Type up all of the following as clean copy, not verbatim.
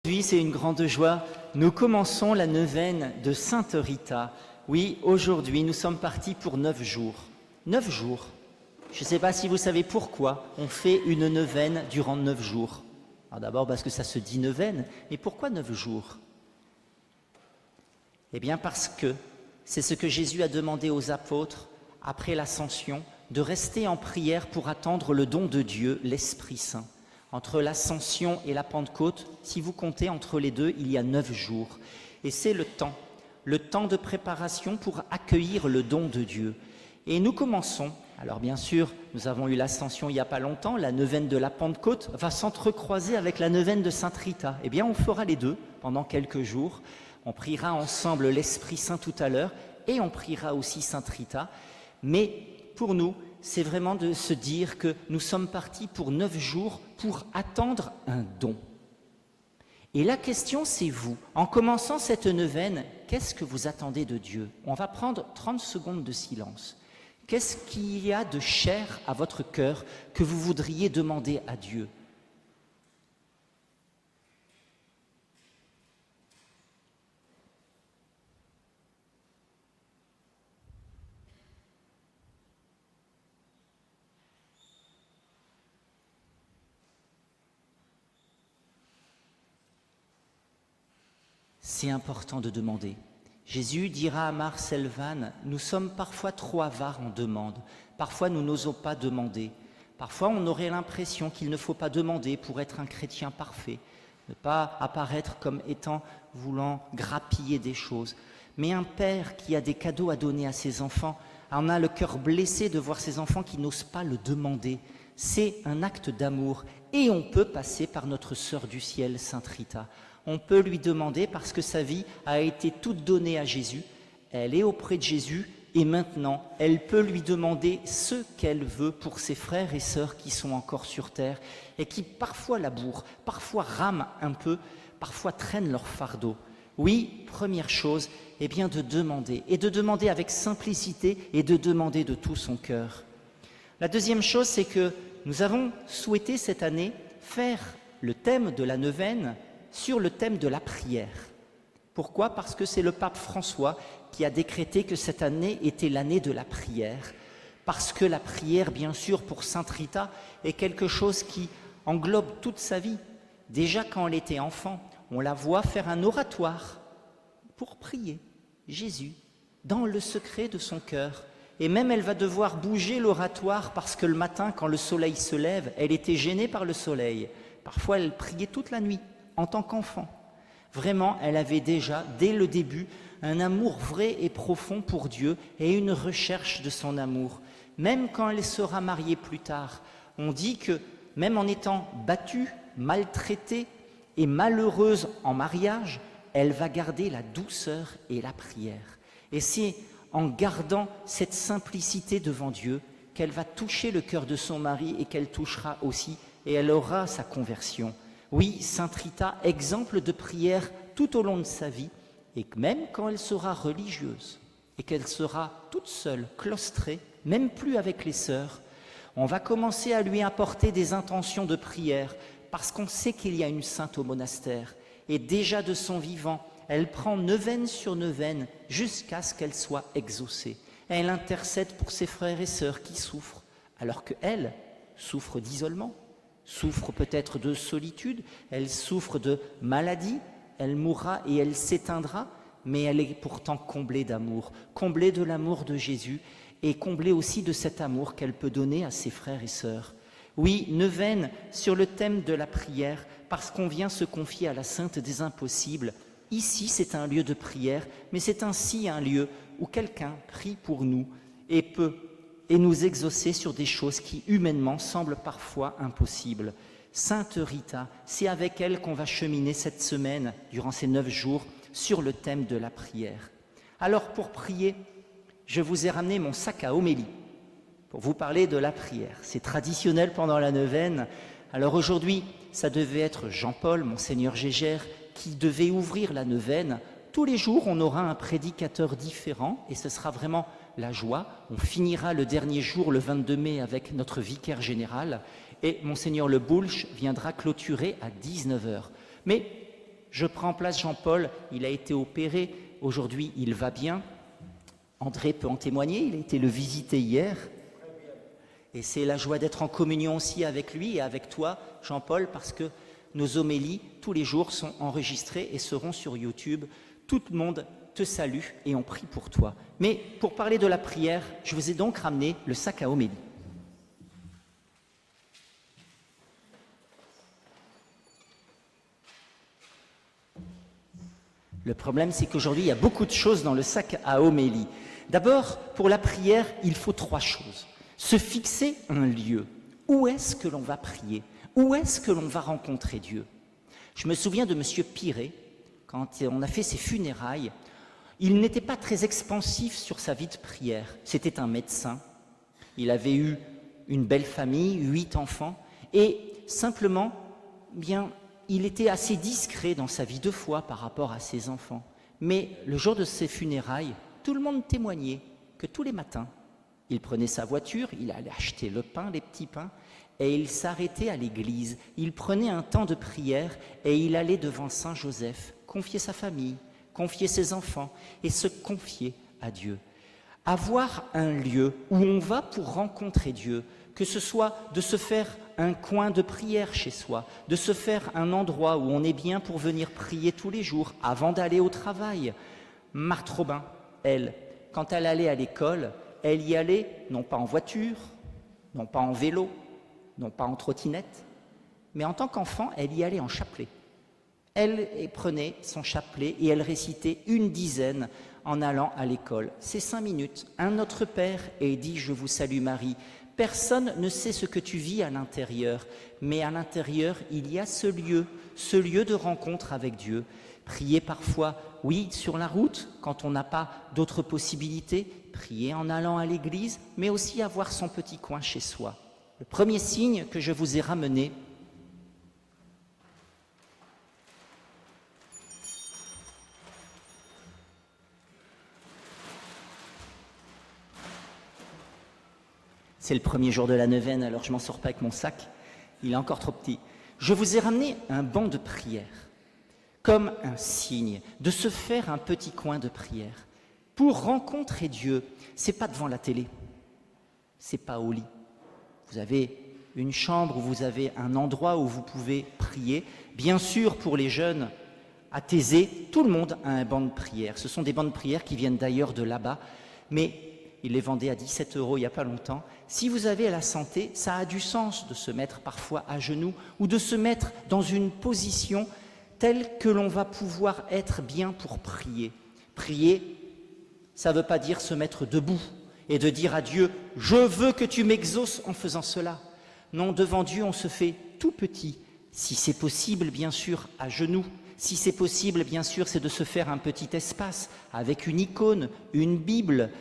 Aujourd'hui, c'est une grande joie. Nous commençons la neuvaine de Sainte Rita. Oui, aujourd'hui, nous sommes partis pour 9 jours. 9 jours. Je ne sais pas si vous savez pourquoi on fait une neuvaine durant 9 jours. Alors d'abord parce que ça se dit neuvaine, mais pourquoi 9 jours? Eh bien parce que c'est ce que Jésus a demandé aux apôtres après l'ascension, de rester en prière pour attendre le don de Dieu, l'Esprit Saint. Entre l'ascension et la Pentecôte, si vous comptez entre les deux, il y a 9 jours. Et c'est le temps de préparation pour accueillir le don de Dieu. Et nous commençons, alors bien sûr, nous avons eu l'ascension il n'y a pas longtemps, la neuvaine de la Pentecôte va s'entrecroiser avec la neuvaine de Sainte Rita. Eh bien, on fera les deux pendant quelques jours. On priera ensemble l'Esprit Saint tout à l'heure et on priera aussi Sainte Rita. Mais pour nous, c'est vraiment de se dire que nous sommes partis pour 9 jours pour attendre un don. Et la question, c'est vous. En commençant cette neuvaine, qu'est-ce que vous attendez de Dieu? On va prendre 30 secondes de silence. Qu'est-ce qu'il y a de cher à votre cœur que vous voudriez demander à Dieu? C'est important de demander. Jésus dira à Marcel Vannes, nous sommes parfois trop avares en demande, parfois nous n'osons pas demander, parfois on aurait l'impression qu'il ne faut pas demander pour être un chrétien parfait, ne pas apparaître comme étant voulant grappiller des choses. Mais un père qui a des cadeaux à donner à ses enfants en a le cœur blessé de voir ses enfants qui n'osent pas le demander. C'est un acte d'amour et on peut passer par notre sœur du ciel, Sainte Rita. On peut lui demander parce que sa vie a été toute donnée à Jésus, elle est auprès de Jésus et maintenant elle peut lui demander ce qu'elle veut pour ses frères et sœurs qui sont encore sur terre et qui parfois labourent, parfois rament un peu, parfois traînent leur fardeau. Oui, première chose, eh bien de demander et de demander avec simplicité et de demander de tout son cœur. La deuxième chose, c'est que nous avons souhaité cette année faire le thème de la neuvaine sur le thème de la prière. Pourquoi? Parce que c'est le pape François qui a décrété que cette année était l'année de la prière. Parce que la prière, bien sûr, pour Sainte Rita, est quelque chose qui englobe toute sa vie. Déjà quand elle était enfant, on la voit faire un oratoire pour prier Jésus dans le secret de son cœur. Et même elle va devoir bouger l'oratoire parce que le matin, quand le soleil se lève, elle était gênée par le soleil. Parfois, elle priait toute la nuit. En tant qu'enfant, vraiment, elle avait déjà, dès le début, un amour vrai et profond pour Dieu et une recherche de son amour. Même quand elle sera mariée plus tard, on dit que même en étant battue, maltraitée et malheureuse en mariage, elle va garder la douceur et la prière. Et c'est en gardant cette simplicité devant Dieu qu'elle va toucher le cœur de son mari et qu'elle touchera aussi, et elle aura sa conversion. Oui, Sainte Rita, exemple de prière tout au long de sa vie, et même quand elle sera religieuse, et qu'elle sera toute seule, claustrée, même plus avec les sœurs, on va commencer à lui apporter des intentions de prière, parce qu'on sait qu'il y a une sainte au monastère, et déjà de son vivant, elle prend neuvaine sur neuvaine, jusqu'à ce qu'elle soit exaucée. Elle intercède pour ses frères et sœurs qui souffrent, alors qu'elle souffre d'isolement, souffre peut-être de solitude, elle souffre de maladie, elle mourra et elle s'éteindra, mais elle est pourtant comblée d'amour, comblée de l'amour de Jésus et comblée aussi de cet amour qu'elle peut donner à ses frères et sœurs. Oui, neuvaine sur le thème de la prière, parce qu'on vient se confier à la Sainte des Impossibles. Ici, c'est un lieu de prière, mais c'est ainsi un lieu où quelqu'un prie pour nous et peut nous exaucer sur des choses qui humainement semblent parfois impossibles. Sainte Rita, c'est avec elle qu'on va cheminer cette semaine, durant ces 9 jours, sur le thème de la prière. Alors pour prier, je vous ai ramené mon sac à homélie pour vous parler de la prière. C'est traditionnel pendant la neuvaine. Alors aujourd'hui, ça devait être Jean-Paul, Monseigneur Gégère, qui devait ouvrir la neuvaine. Tous les jours, on aura un prédicateur différent et ce sera vraiment la joie. On finira le dernier jour, le 22 mai, avec notre vicaire général et Monseigneur Le Boulch viendra clôturer à 19h. Mais Je prends place Jean-Paul, il a été opéré, aujourd'hui il va bien. André peut en témoigner, il a été le visiter hier. Et c'est la joie d'être en communion aussi avec lui et avec toi, Jean-Paul, parce que nos homélies, tous les jours, sont enregistrées et seront sur YouTube. Tout le monde te salue et on prie pour toi. Mais pour parler de la prière, je vous ai donc ramené le sac à homélie. Le problème, c'est qu'aujourd'hui, il y a beaucoup de choses dans le sac à homélie. D'abord, pour la prière, il faut 3 choses. Se fixer un lieu. Où est-ce que l'on va prier? Où est-ce que l'on va rencontrer Dieu? Je me souviens de M. Piré, quand on a fait ses funérailles, il n'était pas très expansif sur sa vie de prière. C'était un médecin, il avait eu une belle famille, 8 enfants, et simplement, bien, il était assez discret dans sa vie de foi par rapport à ses enfants. Mais le jour de ses funérailles, tout le monde témoignait que tous les matins, il prenait sa voiture, il allait acheter le pain, les petits pains, et il s'arrêtait à l'église. Il prenait un temps de prière et il allait devant Saint-Joseph, confier sa famille, confier ses enfants et se confier à Dieu. Avoir un lieu où on va pour rencontrer Dieu, que ce soit de se faire un coin de prière chez soi, de se faire un endroit où on est bien pour venir prier tous les jours avant d'aller au travail. Marthe Robin, elle, quand elle allait à l'école, elle y allait non pas en voiture, non pas en vélo, non pas en trottinette, mais en tant qu'enfant, elle y allait en chapelet. Elle prenait son chapelet et elle récitait 10 en allant à l'école. C'est 5 minutes. Un Notre Père et dit « Je vous salue Marie ». Personne ne sait ce que tu vis à l'intérieur, mais à l'intérieur, il y a ce lieu de rencontre avec Dieu. Prier parfois, oui, sur la route, quand on n'a pas d'autres possibilités, prier en allant à l'église, mais aussi avoir son petit coin chez soi. Le premier signe que je vous ai ramené, c'est le premier jour de la neuvaine, alors je ne m'en sors pas avec mon sac, il est encore trop petit. Je vous ai ramené un banc de prière, comme un signe de se faire un petit coin de prière. Pour rencontrer Dieu, ce n'est pas devant la télé, ce n'est pas au lit. Vous avez une chambre, où vous avez un endroit où vous pouvez prier. Bien sûr, pour les jeunes, à Thésée, tout le monde a un banc de prière. Ce sont des bancs de prière qui viennent d'ailleurs de là-bas, mais ils les vendaient à 17 € il n'y a pas longtemps. Si vous avez la santé, ça a du sens de se mettre parfois à genoux ou de se mettre dans une position telle que l'on va pouvoir être bien pour prier. Prier, ça ne veut pas dire se mettre debout et de dire à Dieu « Je veux que tu m'exauces en faisant cela ». Non, devant Dieu, on se fait tout petit. Si c'est possible, bien sûr, à genoux. Si c'est possible, bien sûr, c'est de se faire un petit espace avec une icône, une Bible,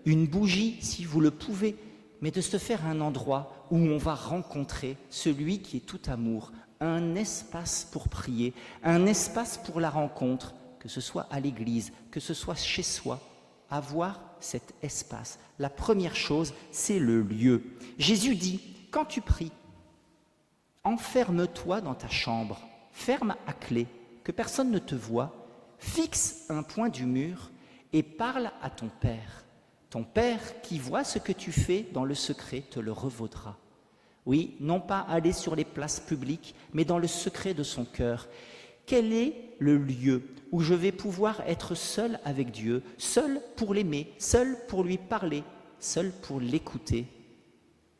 une bougie, si vous le pouvez, mais de se faire un endroit où on va rencontrer celui qui est tout amour, un espace pour prier, un espace pour la rencontre, que ce soit à l'église, que ce soit chez soi, avoir cet espace. La première chose, c'est le lieu. Jésus dit, quand tu pries, enferme-toi dans ta chambre, ferme à clé, que personne ne te voie, fixe un point du mur et parle à ton Père. Ton Père qui voit ce que tu fais dans le secret te le revaudra. Oui, non pas aller sur les places publiques, mais dans le secret de son cœur. Quel est le lieu où je vais pouvoir être seul avec Dieu, seul pour l'aimer, seul pour lui parler, seul pour l'écouter?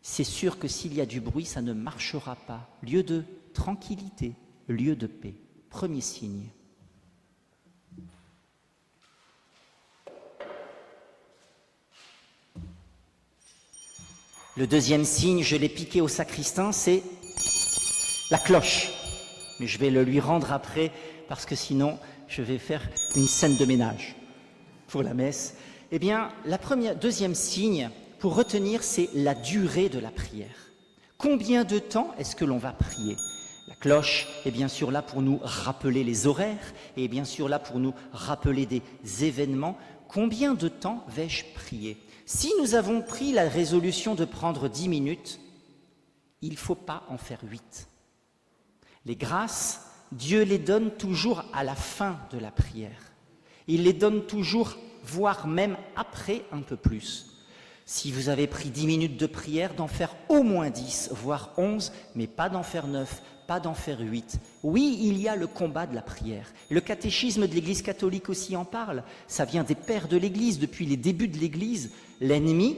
C'est sûr que s'il y a du bruit, ça ne marchera pas. Lieu de tranquillité, lieu de paix. Premier signe. Le deuxième signe, je l'ai piqué au sacristain, c'est la cloche. Mais je vais le lui rendre après, parce que sinon, je vais faire une scène de ménage pour la messe. Eh bien, deuxième signe, pour retenir, c'est la durée de la prière. Combien de temps est-ce que l'on va prier? La cloche est bien sûr là pour nous rappeler les horaires, et bien sûr là pour nous rappeler des événements. Combien de temps vais-je prier? Si nous avons pris la résolution de prendre 10 minutes, il ne faut pas en faire 8. Les grâces Dieu les donne toujours à la fin de la prière. Il les donne toujours, voire même après un peu plus. Si vous avez pris 10 minutes de prière, d'en faire au moins 10, voire 11, mais pas d'en faire 9, pas d'en faire 8. Oui, il y a le combat de la prière. Le catéchisme de l'Église catholique aussi en parle. Ça vient des pères de l'Église, depuis les débuts de l'Église. L'ennemi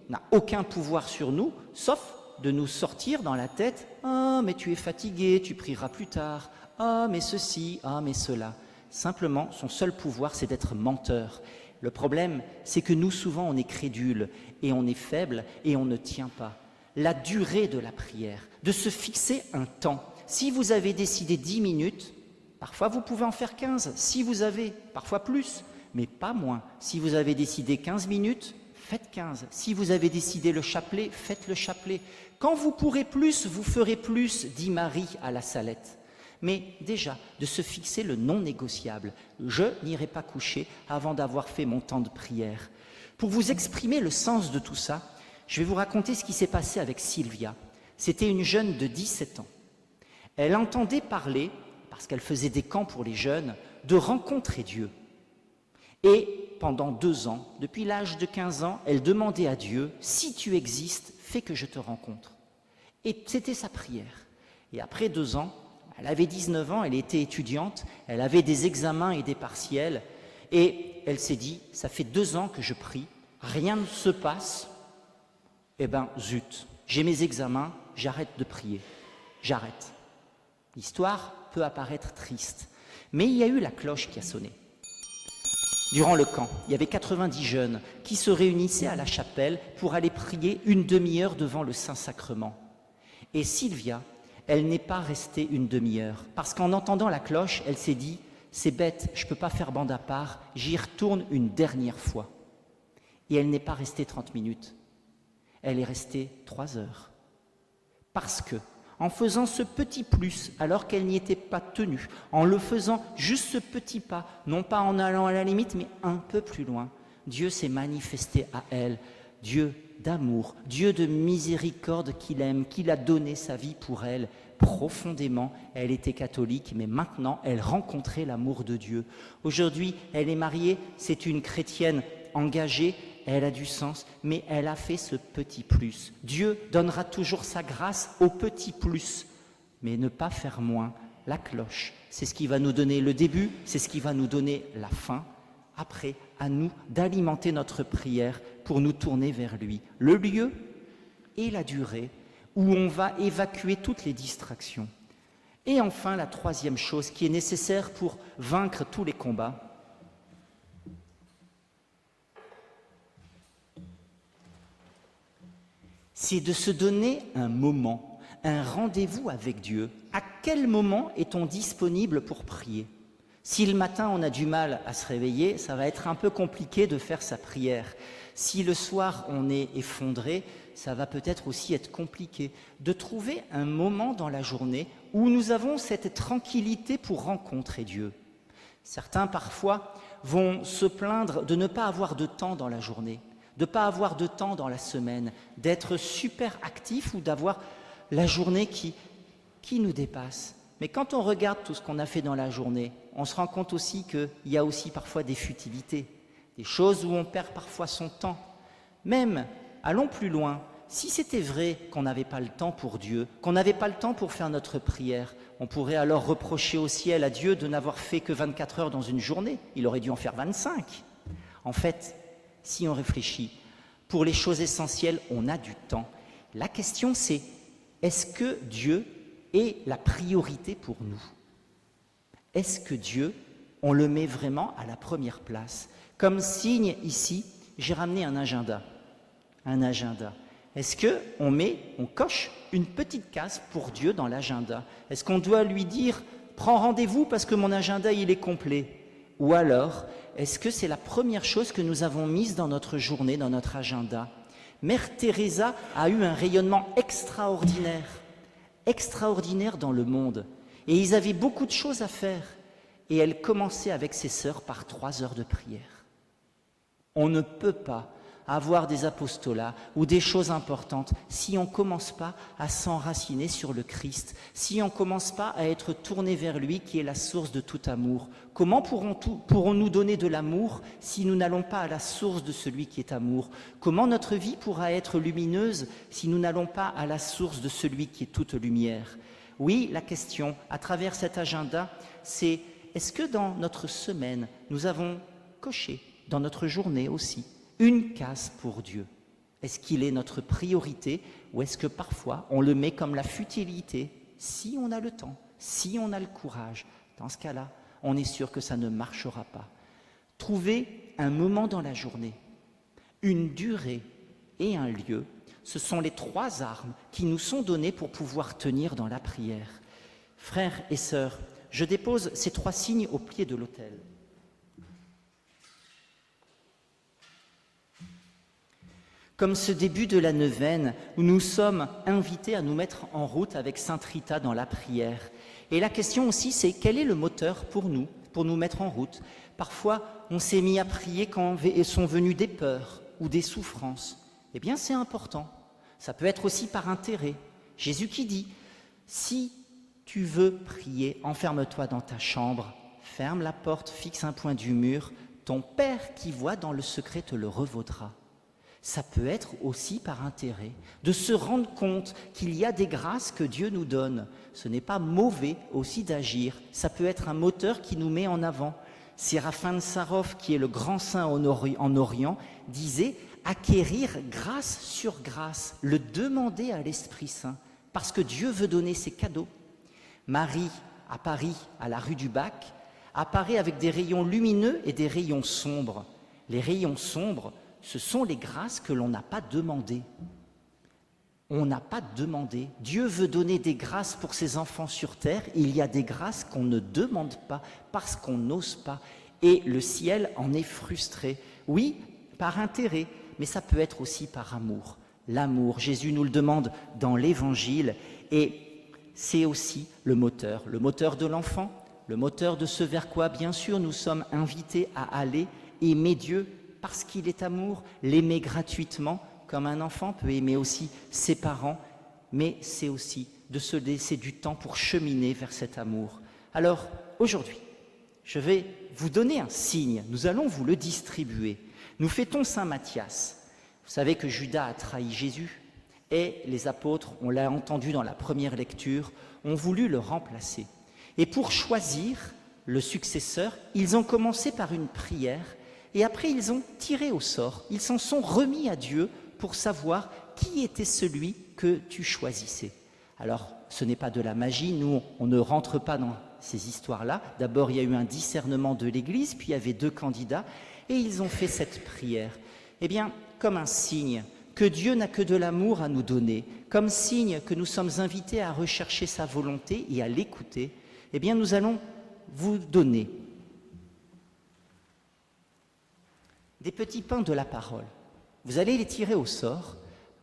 n'a aucun pouvoir sur nous, sauf de nous sortir dans la tête « Ah, mais tu es fatigué, tu prieras plus tard. Ah, mais ceci, ah, mais cela. » Simplement, son seul pouvoir, c'est d'être menteur. Le problème, c'est que nous, souvent, on est crédule et on est faible et on ne tient pas. La durée de la prière, de se fixer un temps. Si vous avez décidé 10 minutes, parfois vous pouvez en faire 15, si vous avez, parfois plus, mais pas moins. Si vous avez décidé 15 minutes, faites 15. Si vous avez décidé le chapelet, faites le chapelet. Quand vous pourrez plus, vous ferez plus, dit Marie à la Salette. Mais déjà, de se fixer le non négociable. Je n'irai pas coucher avant d'avoir fait mon temps de prière. Pour vous exprimer le sens de tout ça, je vais vous raconter ce qui s'est passé avec Sylvia. C'était une jeune de 17 ans. Elle entendait parler, parce qu'elle faisait des camps pour les jeunes, de rencontrer Dieu. Et pendant 2 ans, depuis l'âge de 15 ans, elle demandait à Dieu, « Si tu existes, fais que je te rencontre. » Et c'était sa prière. Et après 2 ans, elle avait 19 ans, elle était étudiante, elle avait des examens et des partiels, et elle s'est dit, ça fait 2 ans que je prie, rien ne se passe, eh ben zut, j'ai mes examens, j'arrête de prier, j'arrête. L'histoire peut apparaître triste, mais il y a eu la cloche qui a sonné. Durant le camp, il y avait 90 jeunes qui se réunissaient à la chapelle pour aller prier une demi-heure devant le Saint-Sacrement. Et Sylvia, elle n'est pas restée une demi-heure, parce qu'en entendant la cloche, elle s'est dit « c'est bête, je ne peux pas faire bande à part, j'y retourne une dernière fois ». Et elle n'est pas restée 30 minutes, elle est restée 3 heures. Parce que, en faisant ce petit plus, alors qu'elle n'y était pas tenue, en le faisant juste ce petit pas, non pas en allant à la limite, mais un peu plus loin, Dieu s'est manifesté à elle, Dieu d'amour, Dieu de miséricorde qu'il aime, qu'il a donné sa vie pour elle. Profondément, elle était catholique, mais maintenant, elle rencontrait l'amour de Dieu. Aujourd'hui, elle est mariée, c'est une chrétienne engagée, elle a du sens, mais elle a fait ce petit plus. Dieu donnera toujours sa grâce au petit plus, mais ne pas faire moins. La cloche, c'est ce qui va nous donner le début, c'est ce qui va nous donner la fin. Après, à nous d'alimenter notre prière pour nous tourner vers lui. Le lieu et la durée où on va évacuer toutes les distractions. Et enfin, la troisième chose qui est nécessaire pour vaincre tous les combats, c'est de se donner un moment, un rendez-vous avec Dieu. À quel moment est-on disponible pour prier ? Si le matin on a du mal à se réveiller, ça va être un peu compliqué de faire sa prière. Si le soir on est effondré, ça va peut-être aussi être compliqué de trouver un moment dans la journée où nous avons cette tranquillité pour rencontrer Dieu. Certains parfois vont se plaindre de ne pas avoir de temps dans la journée, de ne pas avoir de temps dans la semaine, d'être super actif ou d'avoir la journée qui nous dépasse. Mais quand on regarde tout ce qu'on a fait dans la journée, on se rend compte aussi qu'il y a aussi parfois des futilités, des choses où on perd parfois son temps. Même, allons plus loin, si c'était vrai qu'on n'avait pas le temps pour Dieu, qu'on n'avait pas le temps pour faire notre prière, on pourrait alors reprocher au ciel à Dieu de n'avoir fait que 24 heures dans une journée. Il aurait dû en faire 25. En fait, si on réfléchit, pour les choses essentielles, on a du temps. La question c'est, est-ce que Dieu est la priorité pour nous? Est-ce que Dieu, on le met vraiment à la première place? Comme signe ici, j'ai ramené un agenda. Un agenda. Est-ce qu'on coche une petite case pour Dieu dans l'agenda? Est-ce qu'on doit lui dire « prends rendez-vous parce que mon agenda il est complet » Ou alors, est-ce que c'est la première chose que nous avons mise dans notre journée, dans notre agenda? Mère Teresa a eu un rayonnement extraordinaire dans le monde. Et ils avaient beaucoup de choses à faire. Et elle commençait avec ses sœurs par 3 heures de prière. On ne peut pas à avoir des apostolats ou des choses importantes si on ne commence pas à s'enraciner sur le Christ, si on ne commence pas à être tourné vers lui qui est la source de tout amour? Comment pourrons-nous donner de l'amour si nous n'allons pas à la source de celui qui est amour? Comment notre vie pourra être lumineuse si nous n'allons pas à la source de celui qui est toute lumière? Oui, la question, à travers cet agenda, c'est: est-ce que dans notre semaine, nous avons coché, dans notre journée aussi, une case pour Dieu? Est-ce qu'il est notre priorité ou est-ce que parfois on le met comme la futilité? Si on a le temps, si on a le courage, dans ce cas-là, on est sûr que ça ne marchera pas. Trouver un moment dans la journée, une durée et un lieu, ce sont les 3 armes qui nous sont données pour pouvoir tenir dans la prière. Frères et sœurs, je dépose ces 3 signes au pied de l'autel. Comme ce début de la neuvaine, où nous sommes invités à nous mettre en route avec Sainte Rita dans la prière. Et la question aussi, c'est quel est le moteur pour nous mettre en route? Parfois, on s'est mis à prier quand sont venues des peurs ou des souffrances. Eh bien, c'est important. Ça peut être aussi par intérêt. Jésus qui dit: si tu veux prier, enferme-toi dans ta chambre, ferme la porte, fixe un point du mur, ton Père qui voit dans le secret te le revaudra. Ça peut être aussi par intérêt, de se rendre compte qu'il y a des grâces que Dieu nous donne. Ce n'est pas mauvais aussi d'agir, ça peut être un moteur qui nous met en avant. Séraphin de Sarov, qui est le grand saint en Orient, disait: acquérir grâce sur grâce, le demander à l'Esprit Saint, parce que Dieu veut donner ses cadeaux. Marie, à Paris, à la rue du Bac, apparaît avec des rayons lumineux et des rayons sombres. Les rayons sombres, ce sont les grâces que l'on n'a pas demandées. On n'a pas demandé. Dieu veut donner des grâces pour ses enfants sur terre. Il y a des grâces qu'on ne demande pas parce qu'on n'ose pas. Et le ciel en est frustré. Oui, par intérêt, mais ça peut être aussi par amour. L'amour, Jésus nous le demande dans l'Évangile. Et c'est aussi le moteur de l'enfant, le moteur de ce vers quoi, bien sûr, nous sommes invités à aller aimer Dieu parce qu'il est amour, l'aimer gratuitement, comme un enfant peut aimer aussi ses parents, mais c'est aussi de se laisser du temps pour cheminer vers cet amour. Alors, aujourd'hui, je vais vous donner un signe, nous allons vous le distribuer. Nous fêtons Saint Matthias. Vous savez que Judas a trahi Jésus et les apôtres, on l'a entendu dans la première lecture, ont voulu le remplacer. Et pour choisir le successeur, ils ont commencé par une prière. Et après, ils ont tiré au sort, ils s'en sont remis à Dieu pour savoir qui était celui que tu choisissais. Alors, ce n'est pas de la magie, nous, on ne rentre pas dans ces histoires-là. D'abord, il y a eu un discernement de l'Église, puis il y avait 2 candidats, et ils ont fait cette prière. Eh bien, comme un signe que Dieu n'a que de l'amour à nous donner, comme signe que nous sommes invités à rechercher sa volonté et à l'écouter, eh bien, nous allons vous donner des petits pains de la parole. Vous allez les tirer au sort.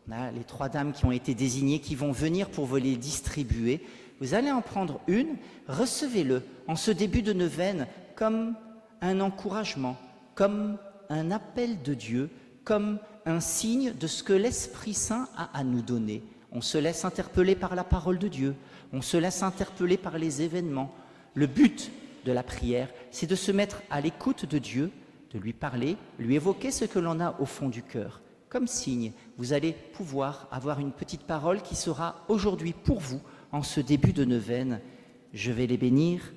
On a les 3 dames qui ont été désignées qui vont venir pour vous les distribuer. Vous allez en prendre une, recevez-le en ce début de neuvaine comme un encouragement, comme un appel de Dieu, comme un signe de ce que l'Esprit Saint a à nous donner. On se laisse interpeller par la parole de Dieu, on se laisse interpeller par les événements. Le but de la prière, c'est de se mettre à l'écoute de Dieu, de lui parler, lui évoquer ce que l'on a au fond du cœur. Comme signe, vous allez pouvoir avoir une petite parole qui sera aujourd'hui pour vous, en ce début de neuvaine. Je vais les bénir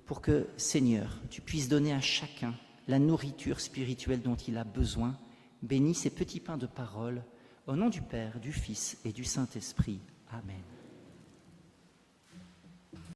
pour que, Seigneur, tu puisses donner à chacun la nourriture spirituelle dont il a besoin. Bénis ces petits pains de parole, au nom du Père, du Fils et du Saint-Esprit. Amen.